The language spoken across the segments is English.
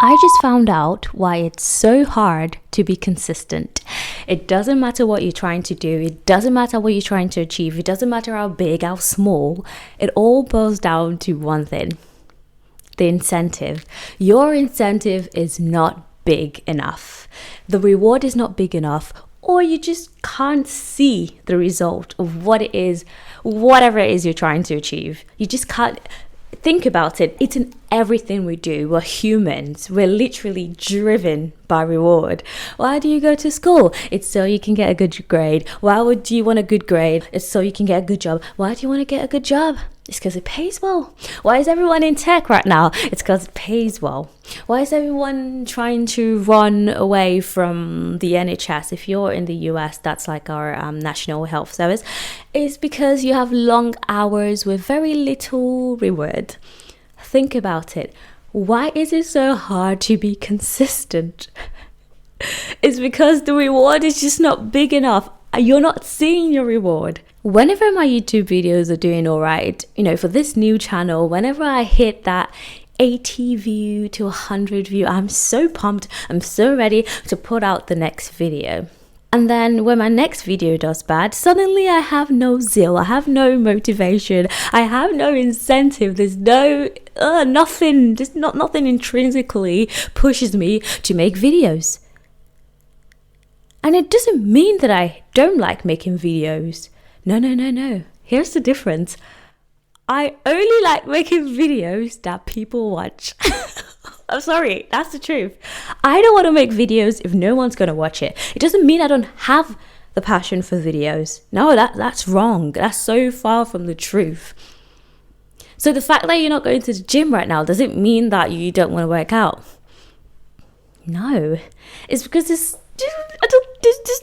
I just found out why it's so hard to be consistent. It doesn't matter what you're trying to do. It doesn't matter what you're trying to achieve. It doesn't matter how big, how small. It all boils down to one thing: the incentive. Your incentive is not big enough. The reward is not big enough, or you just can't see the result of what it is, whatever it is you're trying to achieve. You just can't. Think about it. It's in everything we do. We're humans. We're literally driven by reward. Why do you go to school? It's so you can get a good grade. Why would you want a good grade? It's so you can get a good job. Why do you want to get a good job? It's because it pays well. Why is everyone in tech right now? It's because it pays well. Why is everyone trying to run away from the NHS? If you're in the US, that's like our National Health Service. It's because you have long hours with very little reward. Think about it. Why is it so hard to be consistent? It's because the reward is just not big enough. You're not seeing your reward. Whenever my YouTube videos are doing all right, for this new channel, whenever I hit that 80 view to 100 view, I'm so pumped. I'm so ready to put out the next video. And then when my next video does bad, suddenly I have no zeal. I have no motivation. I have no incentive. There's no nothing. Just nothing intrinsically pushes me to make videos. And it doesn't mean that I don't like making videos. No. Here's the difference. I only like making videos that people watch. I'm sorry, that's the truth. I don't want to make videos if no one's going to watch it. It doesn't mean I don't have the passion for videos. No, that's wrong. That's so far from the truth. So the fact that you're not going to the gym right now doesn't mean that you don't want to work out. No, it's because there's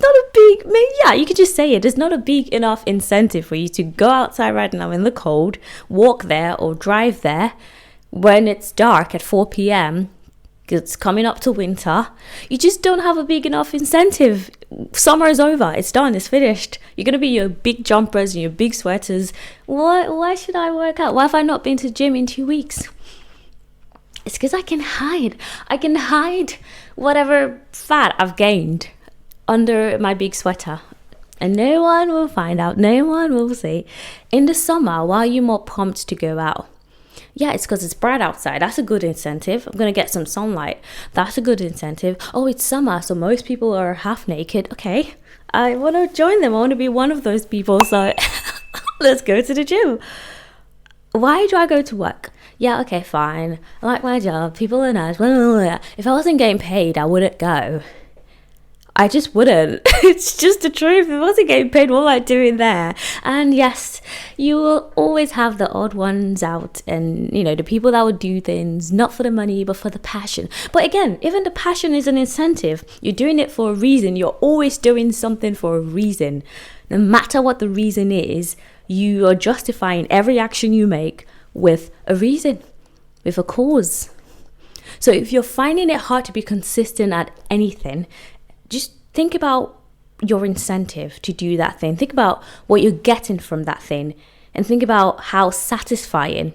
not a big, you could just say it. There's not a big enough incentive for you to go outside right now in the cold, walk there or drive there when it's dark at 4 p.m. It's coming up to winter. You just don't have a big enough incentive. Summer is over. It's done. It's finished. You're going to be your big jumpers and your big sweaters. Why should I work out? Why have I not been to the gym in 2 weeks? It's because I can hide. I can hide whatever fat I've gained under my big sweater. And no one will find out. No one will see. In the summer, why are you more pumped to go out? Yeah, it's because it's bright outside. That's a good incentive. I'm going to get some sunlight. That's a good incentive. Oh, it's summer, so most people are half naked. Okay, I want to join them. I want to be one of those people. So let's go to the gym. Why do I go to work? Yeah, okay, fine. I like my job. People are nice. If I wasn't getting paid, I wouldn't go. I just wouldn't. It's just the truth. If I wasn't getting paid, what am I doing there? And yes, you will always have the odd ones out and, the people that would do things not for the money, but for the passion. But again, even the passion is an incentive. You're doing it for a reason. You're always doing something for a reason. No matter what the reason is, you are justifying every action you make with a reason, with a cause. So if you're finding it hard to be consistent at anything, just think about your incentive to do that thing. Think about what you're getting from that thing and think about how satisfying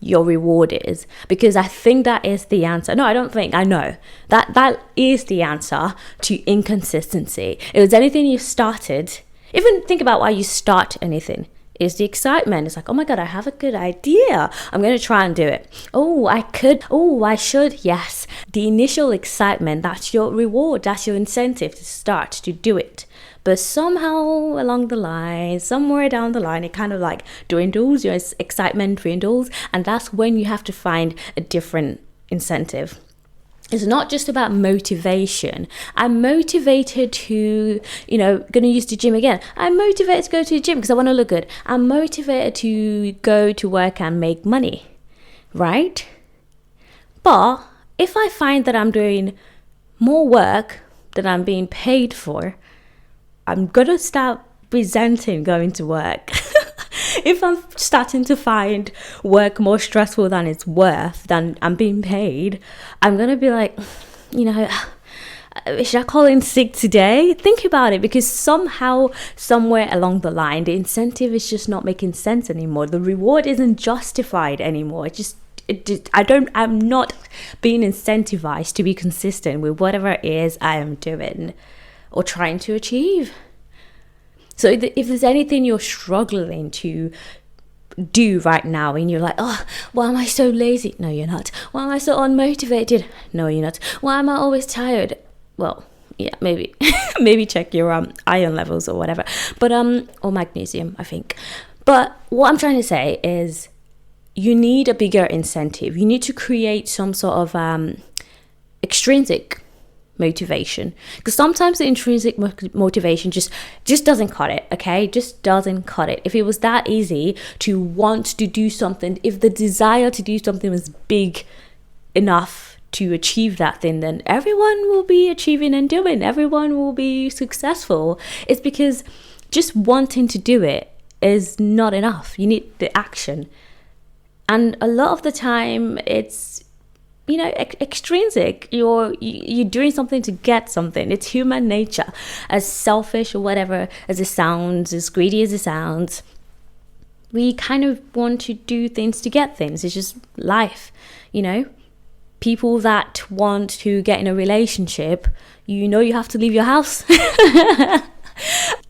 your reward is, because I think that is the answer. No, I don't think, I know that is the answer to inconsistency. If there's anything you started, even think about why you start anything. Is the excitement. It's like, oh my God, I have a good idea. I'm going to try and do it. Oh, I could. Oh, I should. Yes. The initial excitement, that's your reward. That's your incentive to start to do it. But somehow along the line, somewhere down the line, it kind of like dwindles. Your excitement dwindles. And that's when you have to find a different incentive. It's not just about motivation. I'm motivated to, going to use the gym again. I'm motivated to go to the gym because I want to look good. I'm motivated to go to work and make money, right? But if I find that I'm doing more work than I'm being paid for, I'm going to start resenting going to work. If I'm starting to find work more stressful than it's worth, than I'm being paid, I'm going to be like, should I call in sick today? Think about it, because somehow, somewhere along the line, the incentive is just not making sense anymore. The reward isn't justified anymore. I'm not being incentivized to be consistent with whatever it is I am doing or trying to achieve. So if there's anything you're struggling to do right now and you're like, oh, why am I so lazy? No, you're not. Why am I so unmotivated? No, you're not. Why am I always tired? Well, yeah, maybe maybe check your iron levels or whatever, but or magnesium, I think. But what I'm trying to say is you need a bigger incentive. You need to create some sort of extrinsic motivation, because sometimes the intrinsic motivation just doesn't cut it. Okay, just doesn't cut it. If it was that easy to want to do something, if the desire to do something was big enough to achieve that thing, then everyone will be achieving and doing, everyone will be successful. It's because just wanting to do it is not enough. You need the action, and a lot of the time it's extrinsic. You're doing something to get something. It's human nature, as selfish or whatever as it sounds, as greedy as it sounds. We kind of want to do things to get things. It's just life, People that want to get in a relationship, you have to leave your house.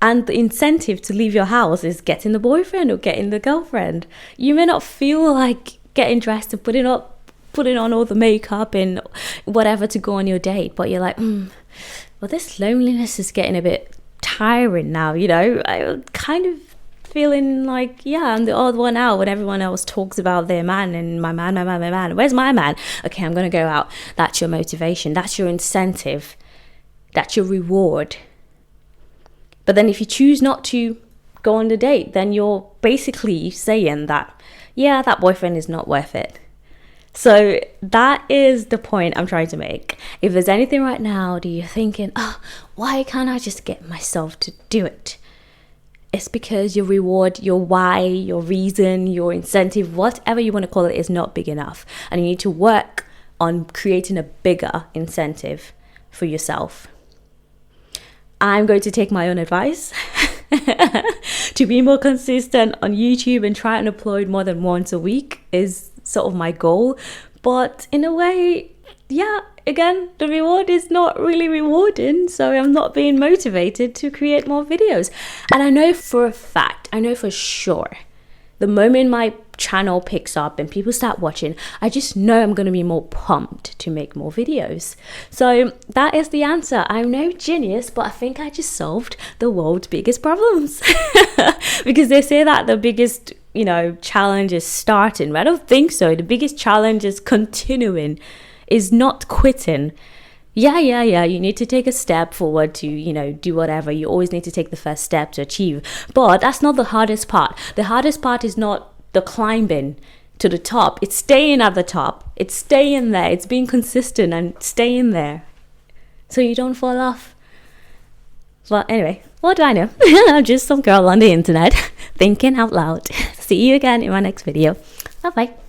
And the incentive to leave your house is getting the boyfriend or getting the girlfriend. You may not feel like getting dressed and putting on all the makeup and whatever to go on your date, but you're like, well, this loneliness is getting a bit tiring now, I'm kind of feeling like, I'm the odd one out when everyone else talks about their man and my man. Where's my man? Okay, I'm going to go out. That's your motivation. That's your incentive. That's your reward. But then if you choose not to go on the date, then you're basically saying that, that boyfriend is not worth it. So that is the point I'm trying to make. If there's anything right now that you're thinking, why can't I just get myself to do it? It's because your reward, your why, your reason, your incentive, whatever you want to call it, is not big enough. And you need to work on creating a bigger incentive for yourself. I'm going to take my own advice to be more consistent on YouTube and try and upload more than once a week is sort of my goal. But in a way, again, the reward is not really rewarding, so I'm not being motivated to create more videos. And I know for a fact, I know for sure, the moment my channel picks up and people start watching, I just know I'm going to be more pumped to make more videos. So that is the answer. I'm no genius, but I think I just solved the world's biggest problems. Because they say that the biggest challenge is starting, but I don't think so. The biggest challenge is continuing, is not quitting. You need to take a step forward to do whatever. You always need to take the first step to achieve, but that's not the hardest part. The hardest part is not the climbing to the top, it's staying at the top. It's staying there. It's being consistent and staying there so you don't fall off. But anyway, what do I know? I'm just some girl on the internet thinking out loud. See you again in my next video. Bye bye.